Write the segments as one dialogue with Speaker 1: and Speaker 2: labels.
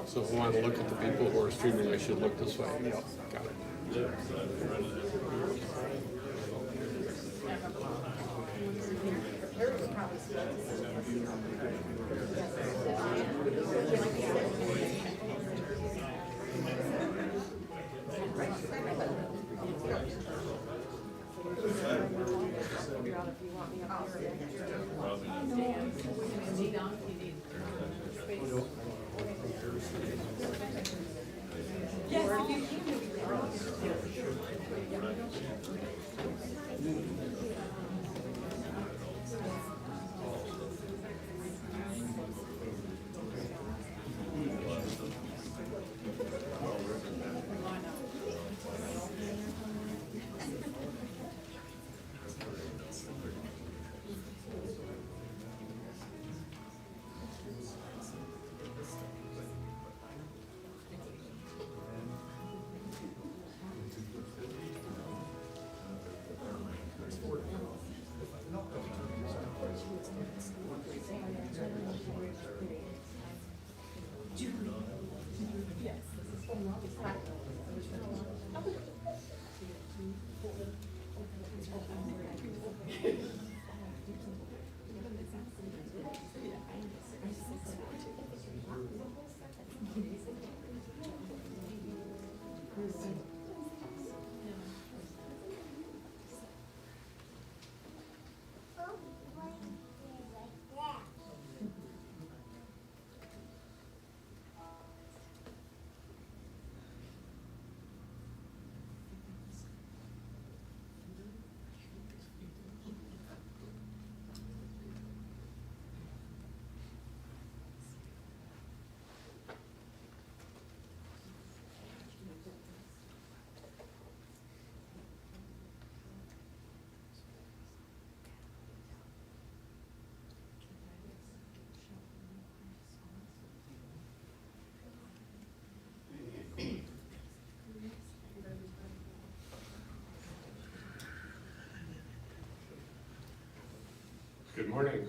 Speaker 1: So if we want to look at the people who are streaming, I should look this way. Yep. Got it. Good morning.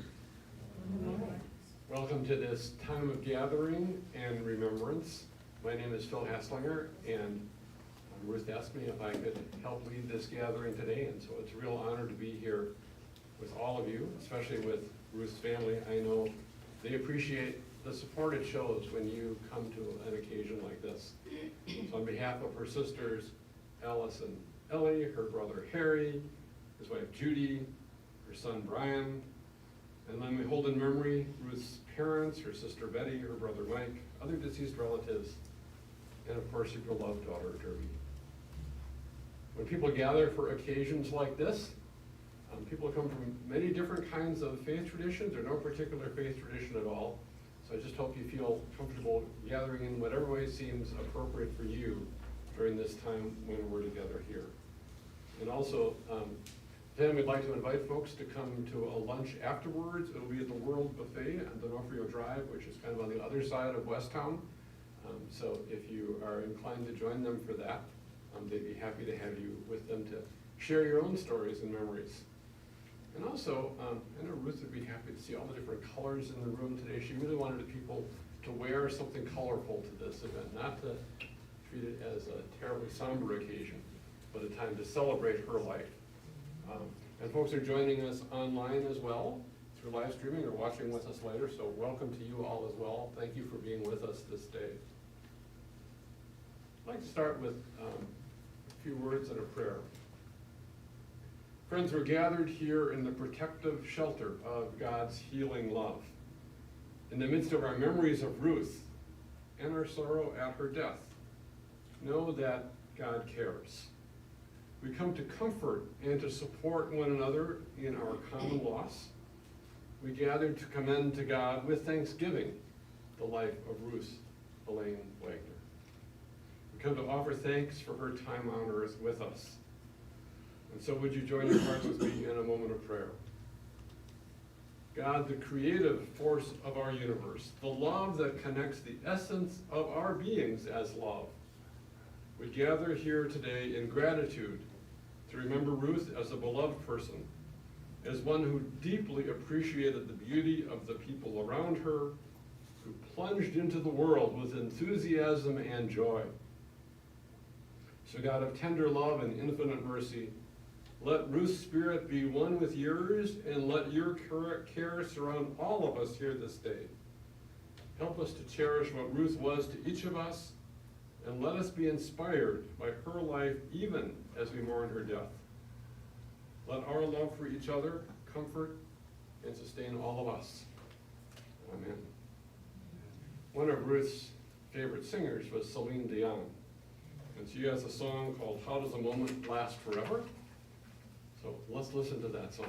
Speaker 1: Welcome to this time of gathering and remembrance. My name is Phil Hasslinger, and Ruth asked me if I could help lead this gathering today, and so it's a real honor to be here with all of you, especially with Ruth's family. I know they appreciate the support it shows when you come to an occasion like this. So on behalf of her sisters, Alice and Ellie, her brother Harry, his wife Judy, her son Brian, and then we hold in memory Ruth's parents, her sister Betty, her brother Mike, other deceased relatives, and of course your beloved daughter Derby. When people gather for occasions like this, people come from many different kinds of faith traditions or no particular faith tradition at all. So I just hope you feel comfortable gathering in whatever way seems appropriate for you during this time when we're together here. And also, then we'd like to invite folks to come to a lunch afterwards. It'll be at the World Buffet on D'Onofrio Drive, which is kind of on the other side of Westtown. So if you are inclined to join them for that, they'd be happy to have you with them to share your own stories and memories. And also, I know Ruth would be happy to see all the different colors in the room today. She really wanted people to wear something colorful to this event, not to treat it as a terribly somber occasion, but a time to celebrate her life. And folks are joining us online as well through live streaming or watching with us later, so welcome to you all as well. Thank you for being with us this day. I'd like to start with a few words and a prayer. Friends, we're gathered here in the protective shelter of God's healing love. In the midst of our memories of Ruth and our sorrow at her death, know that God cares. We come to comfort and to support one another in our common loss. We gather to commend to God with thanksgiving the life of Ruth Elaine Wagner. We come to offer thanks for her time on earth with us. And so would you join your hearts with me in a moment of prayer? God, the creative force of our universe, the love that connects the essence of our beings as love, we gather here today in gratitude to remember Ruth as a beloved person, as one who deeply appreciated the beauty of the people around her who plunged into the world with enthusiasm and joy. So God of tender love and infinite mercy, let Ruth's spirit be one with yours, and let your care surround all of us here this day. Help us to cherish what Ruth was to each of us, and let us be inspired by her life even as we mourn her death. Let our love for each other comfort and sustain all of us. Amen. One of Ruth's favorite singers was Celine Dion, and she has a song called How Does a Moment Last Forever? So let's listen to that song.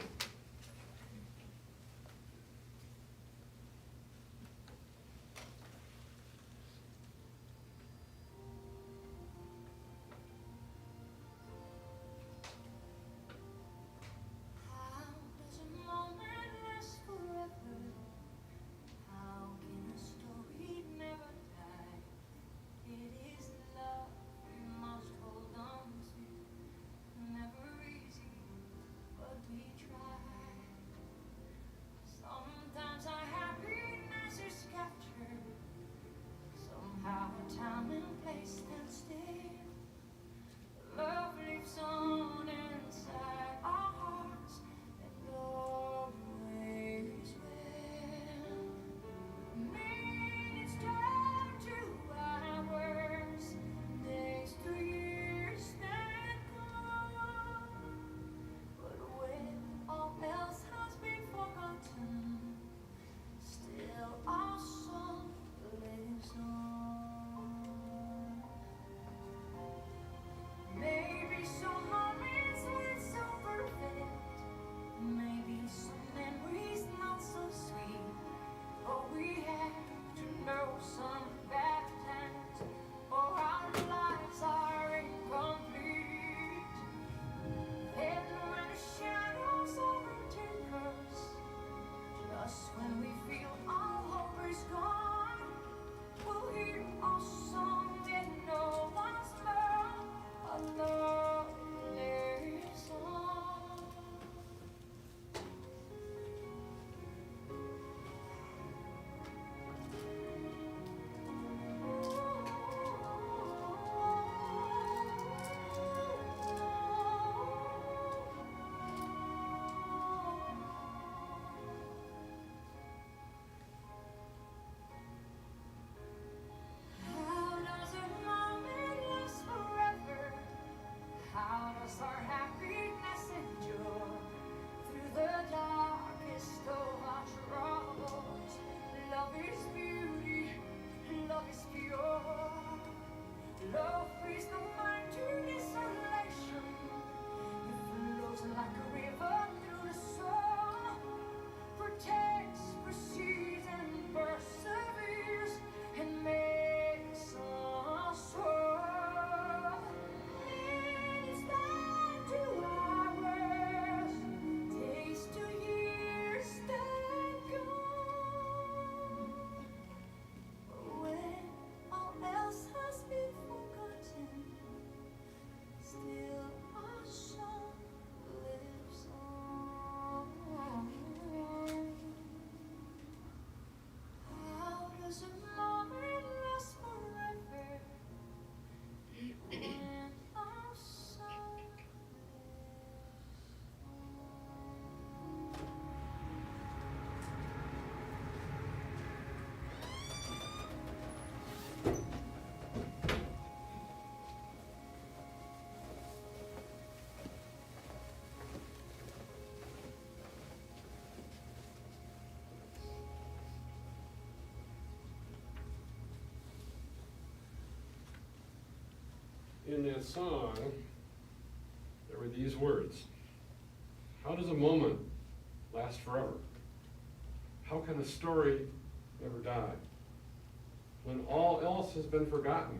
Speaker 1: In that song, there were these words: how does a moment last forever? How can a story never die? When all else has been forgotten,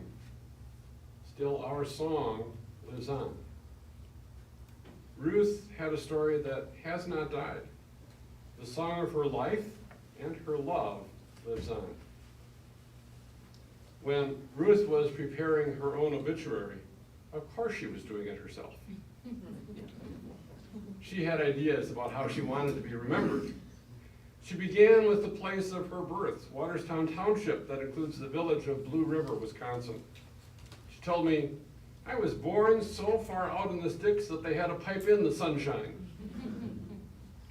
Speaker 1: still our song lives on. Ruth had a story that has not died. The song of her life and her love lives on. When Ruth was preparing her own obituary, of course she was doing it herself. She had ideas about how she wanted to be remembered. She began with the place of her birth, Waterstown Township, that includes the village of Blue River, Wisconsin. She told me, I was born so far out in the sticks that they had to pipe in the sunshine.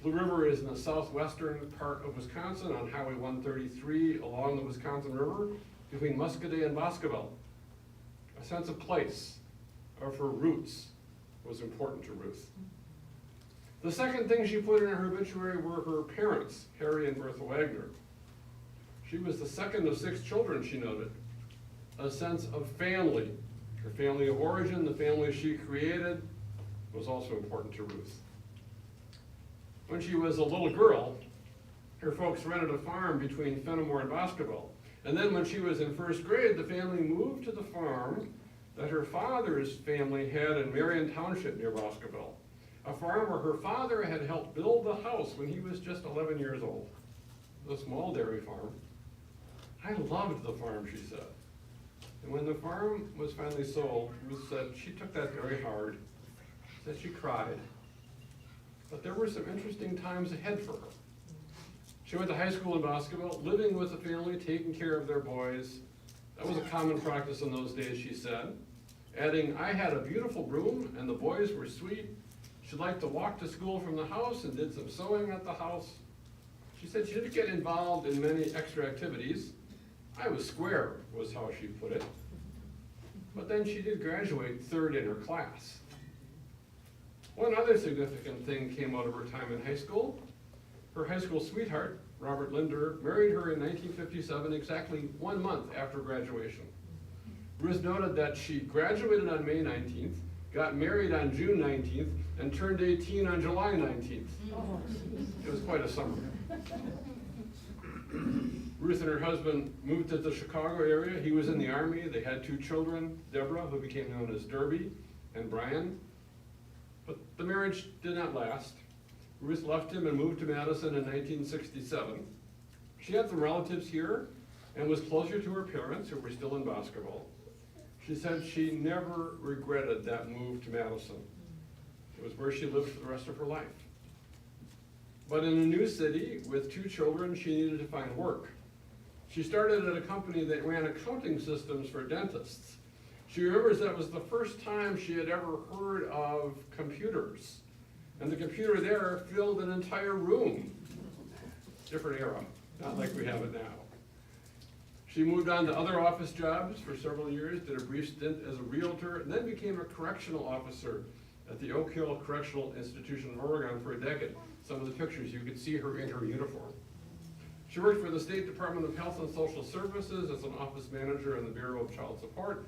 Speaker 1: Blue River is in the southwestern part of Wisconsin on Highway 133 along the Wisconsin River between Muscadet and Boscoville. A sense of place, of her roots, was important to Ruth. The second thing she put in her obituary were her parents, Harry and Bertha Wagner. She was the second of 6 children, she noted. A sense of family. Her family of origin, the family she created, was also important to Ruth. When she was a little girl, her folks rented a farm between Fenimore and Boscoville. And then when she was in first grade, the family moved to the farm that her father's family had in Marion Township near Boscoville, a farm where her father had helped build the house when he was just 11 years old. A small dairy farm. I loved the farm, she said. And when the farm was finally sold, Ruth said she took that very hard, said she cried. But there were some interesting times ahead for her. She went to high school in Boscoville, living with the family, taking care of their boys. That was a common practice in those days, she said. Adding, I had a beautiful room and the boys were sweet. She liked to walk to school from the house and did some sewing at the house. She said she didn't get involved in many extra activities. I was square, was how she put it. But then she did graduate 3rd in her class. One other significant thing came out of her time in high school. Her high school sweetheart, Robert Linder, married her in 1957, exactly 1 month after graduation. Ruth noted that she graduated on May 19th, got married on June 19th, and turned 18 on July 19th. It was quite a summer. Ruth and her husband moved to the Chicago area. He was in the Army. They had 2 children, Deborah, who became known as Derby, and Brian. But the marriage did not last. Ruth left him and moved to Madison in 1967. She had some relatives here and was closer to her parents, who were still in Boscoville. She said she never regretted that move to Madison. It was where she lived for the rest of her life. But in a new city with 2 children, she needed to find work. She started at a company that ran accounting systems for dentists. She remembers that was the first time she had ever heard of computers. And the computer there filled an entire room. Different era, not like we have it now. She moved on to other office jobs for several years, did a brief stint as a realtor, and then became a correctional officer at the Oak Hill Correctional Institution in Oregon for a decade. Some of the pictures, you could see her in her uniform. She worked for the State Department of Health and Social Services as an office manager in the Bureau of Child Support,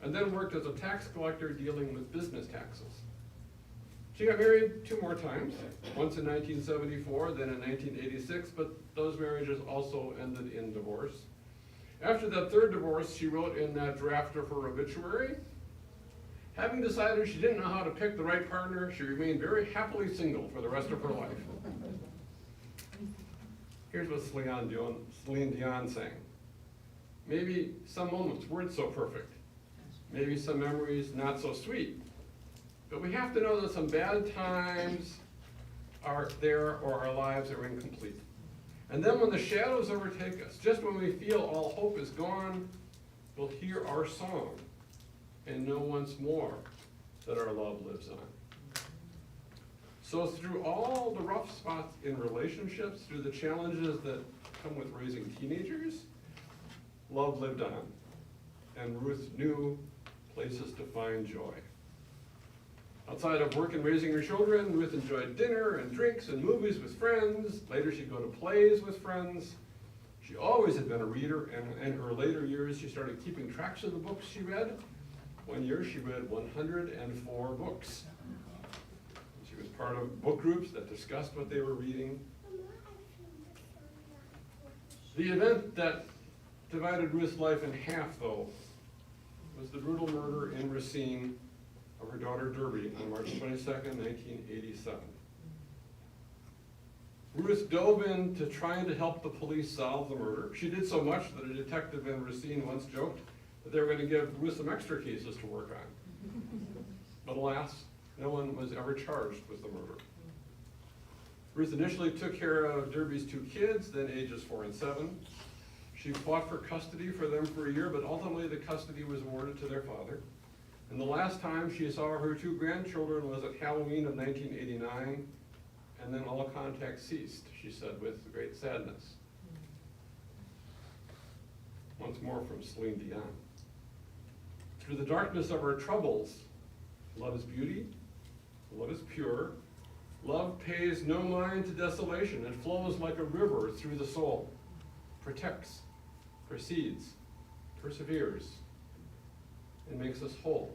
Speaker 1: and then worked as a tax collector dealing with business taxes. She got married 2 more times, once in 1974, then in 1986, but those marriages also ended in divorce. After that 3rd divorce, she wrote in that draft of her obituary, having decided she didn't know how to pick the right partner, she remained very happily single for the rest of her life. Here's what Celine Dion sang. Maybe some moments weren't so perfect. Maybe some memories not so sweet. But we have to know that some bad times are there or our lives are incomplete. And then when the shadows overtake us, just when we feel all hope is gone, we'll hear our song and know once more that our love lives on. So through all the rough spots in relationships, through the challenges that come with raising teenagers, love lived on. And Ruth knew places to find joy. Outside of work and raising her children, Ruth enjoyed dinner and drinks and movies with friends. Later she'd go to plays with friends. She always had been a reader, and in her later years she started keeping tracks of the books she read. One year she read 104 books. She was part of book groups that discussed what they were reading. The event that divided Ruth's life in half, though, was the brutal murder in Racine of her daughter Derby on March 22nd, 1987. Ruth dove into trying to help the police solve the murder. She did so much that a detective in Racine once joked that they were going to give Ruth some extra cases to work on. But alas, no one was ever charged with the murder. Ruth initially took care of Derby's 2 kids, then ages 4 and 7. She fought for custody for them for a year, but ultimately the custody was awarded to their father. And the last time she saw her 2 grandchildren was at Halloween of 1989, and then all contact ceased, she said with great sadness. Once more from Celine Dion. Through the darkness of our troubles, love is beauty, love is pure, love pays no mind to desolation. It flows like a river through the soul, protects, proceeds, perseveres, and makes us whole.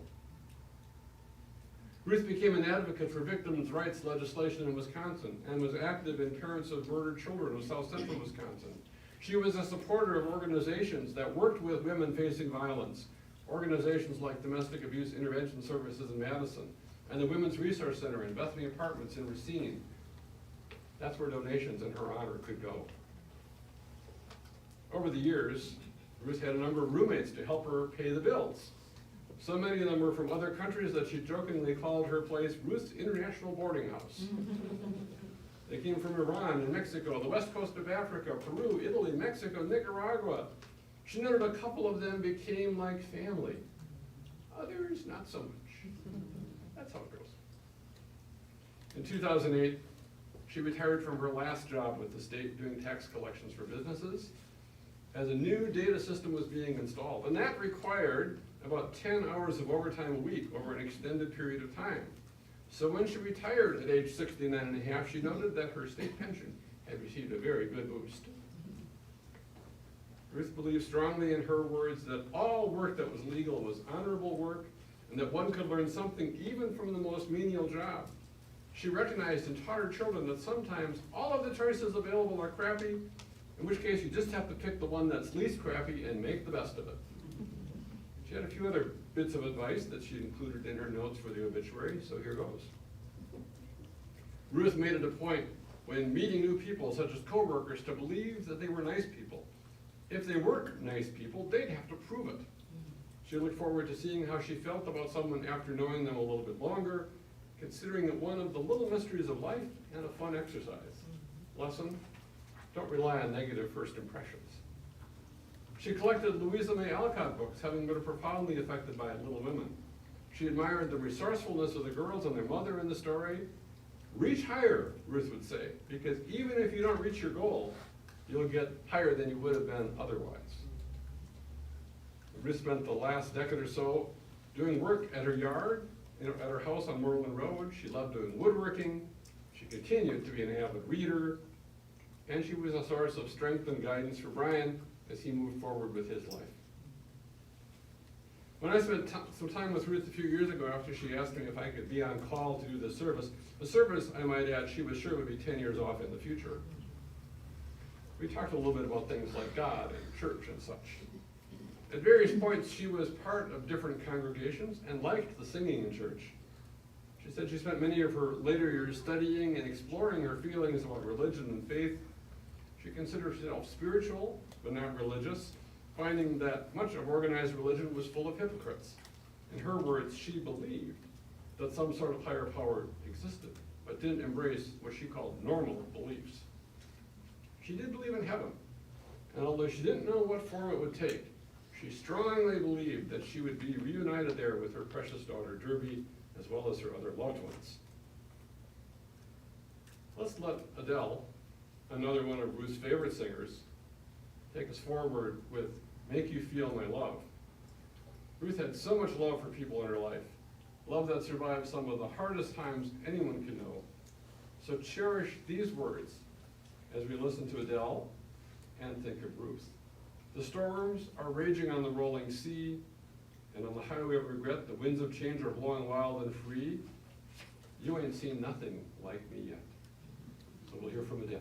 Speaker 1: Ruth became an advocate for victims' rights legislation in Wisconsin and was active in Parents of Murdered Children of South Central Wisconsin. She was a supporter of organizations that worked with women facing violence, organizations like Domestic Abuse Intervention Services in Madison and the Women's Resource Center in Bethany Apartments in Racine. That's where donations in her honor could go. Over the years, Ruth had a number of roommates to help her pay the bills. So many of them were from other countries that she jokingly called her place Ruth's International Boarding House. They came from Iran and Mexico, the west coast of Africa, Peru, Italy, Mexico, Nicaragua. She noted a couple of them became like family. Others, not so much. That's how it goes. In 2008, she retired from her last job with the state doing tax collections for businesses as a new data system was being installed. And that required about 10 hours of overtime a week over an extended period of time. So when she retired at age 69 and a half, she noted that her state pension had received a very good boost. Ruth believed strongly in her words that all work that was legal was honorable work and that one could learn something even from the most menial job. She recognized and taught her children that sometimes all of the choices available are crappy, in which case you just have to pick the one that's least crappy and make the best of it. She had a few other bits of advice that she included in her notes for the obituary, so here goes. Ruth made it a point when meeting new people, such as coworkers, to believe that they were nice people. If they weren't nice people, they'd have to prove it. She looked forward to seeing how she felt about someone after knowing them a little bit longer, considering it one of the little mysteries of life and a fun exercise. Lesson: don't rely on negative first impressions. She collected Louisa May Alcott books, having been profoundly affected by Little Women. She admired the resourcefulness of the girls and their mother in the story. Reach higher, Ruth would say, because even if you don't reach your goal, you'll get higher than you would have been otherwise. Ruth spent the last decade or so doing work at her yard, at her house on Moreland Road. She loved doing woodworking. She continued to be an avid reader, and she was a source of strength and guidance for Brian as he moved forward with his life. When I spent some time with Ruth a few years ago after she asked me if I could be on call to do the service, I might add, she was sure would be 10 years off in the future. We talked a little bit about things like God and church and such. At various points, she was part of different congregations and liked the singing in church. She said she spent many of her later years studying and exploring her feelings about religion and faith. She considered herself spiritual, but not religious, finding that much of organized religion was full of hypocrites. In her words, she believed that some sort of higher power existed, but didn't embrace what she called normal beliefs. She did believe in heaven, and although she didn't know what form it would take, she strongly believed that she would be reunited there with her precious daughter Derby, as well as her other loved ones. Let's let Adele, another one of Ruth's favorite singers, take us forward with Make You Feel My Love. Ruth had so much love for people in her life, love that survived some of the hardest times anyone can know. So cherish these words as we listen to Adele and think of Ruth. The storms are raging on the rolling sea, and on the highway of regret, the winds of change are blowing wild and free. You ain't seen nothing like me yet. So we'll hear from Adele.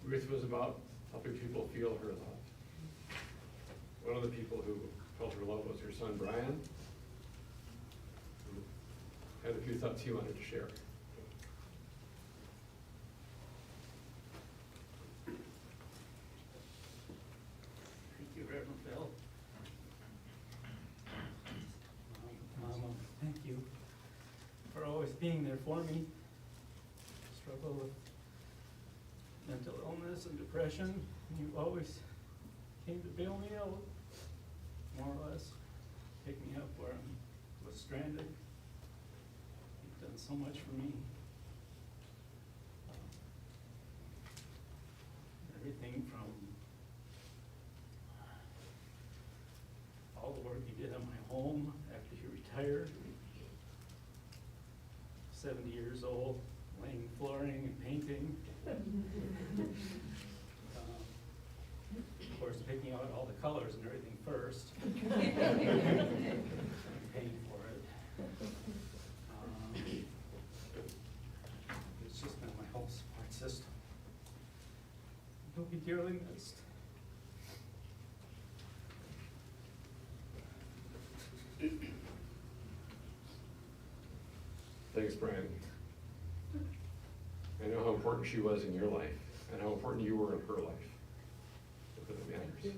Speaker 1: Ruth was about helping people feel her love. One of the people who felt her love was her son, Brian, who had a few thoughts he wanted to share.
Speaker 2: Thank you, Reverend Phil. Mama, thank you for always being there for me. Struggle with mental illness and depression. You always came to bail me out, more or less, pick me up where I was stranded. You've done so much for me. Everything from all the work you did on my home after you retired, 70 years old, laying flooring and painting. Of course, picking out all the colors and everything first. Paying for it. It's just been my whole support system. You'll be dearly missed.
Speaker 1: Thanks, Brian. I know how important she was in your life and how important you were in her life. If it matters.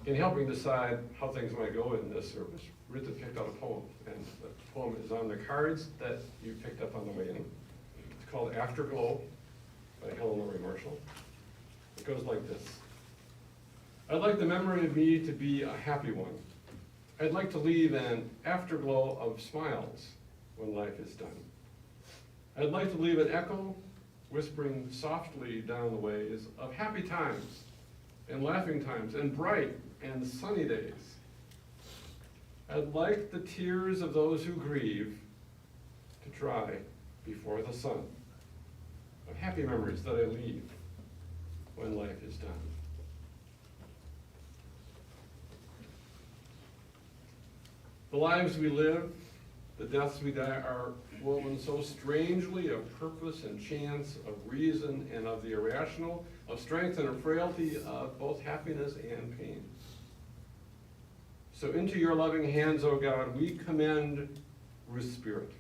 Speaker 1: In helping decide how things might go in this service, Ruth had picked out a poem, and the poem is on the cards that you picked up on the way in. It's called Afterglow by Helen Lowry Marshall. It goes like this. I'd like the memory of me to be a happy one. I'd like to leave an afterglow of smiles when life is done. I'd like to leave an echo whispering softly down the ways of happy times and laughing times and bright and sunny days. I'd like the tears of those who grieve to dry before the sun of happy memories that I leave when life is done. The lives we live, the deaths we die are woven so strangely of purpose and chance, of reason and of the irrational, of strength and of frailty, of both happiness and pain. So into your loving hands, O God, we commend Ruth's spirit.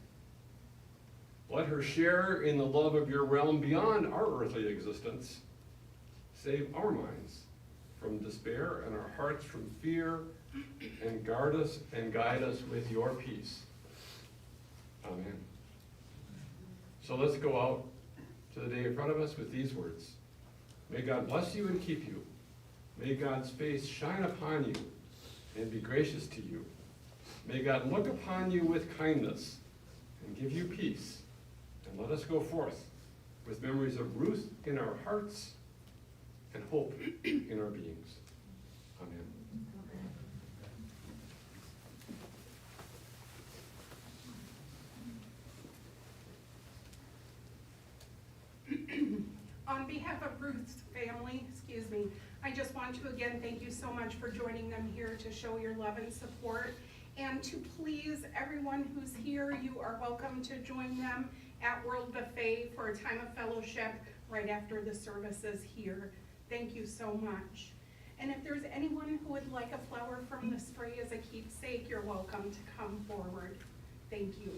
Speaker 1: Let her share in the love of your realm beyond our earthly existence. Save our minds from despair and our hearts from fear, and guard us and guide us with your peace. Amen. So let's go out to the day in front of us with these words. May God bless you and keep you. May God's face shine upon you and be gracious to you. May God look upon you with kindness and give you peace. And let us go forth with memories of Ruth in our hearts and hope in our beings. Amen.
Speaker 3: On behalf of Ruth's family, I just want to again thank you so much for joining them here to show your love and support. And to please everyone who's here, you are welcome to join them at World Buffet for a time of fellowship right after the services here. Thank you so much. And if there's anyone who would like a flower from the spray as a keepsake, you're welcome to come forward. Thank you.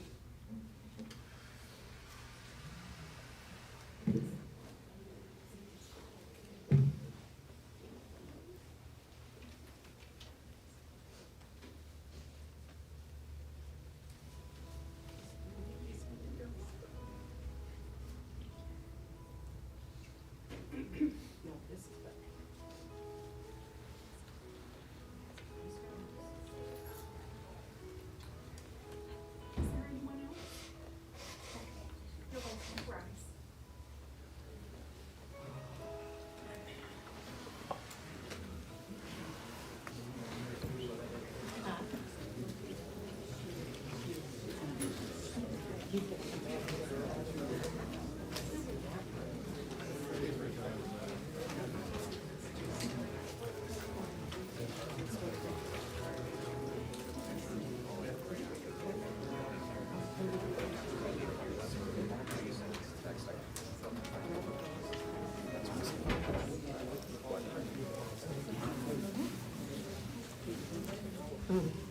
Speaker 3: Is there anyone
Speaker 4: Mm.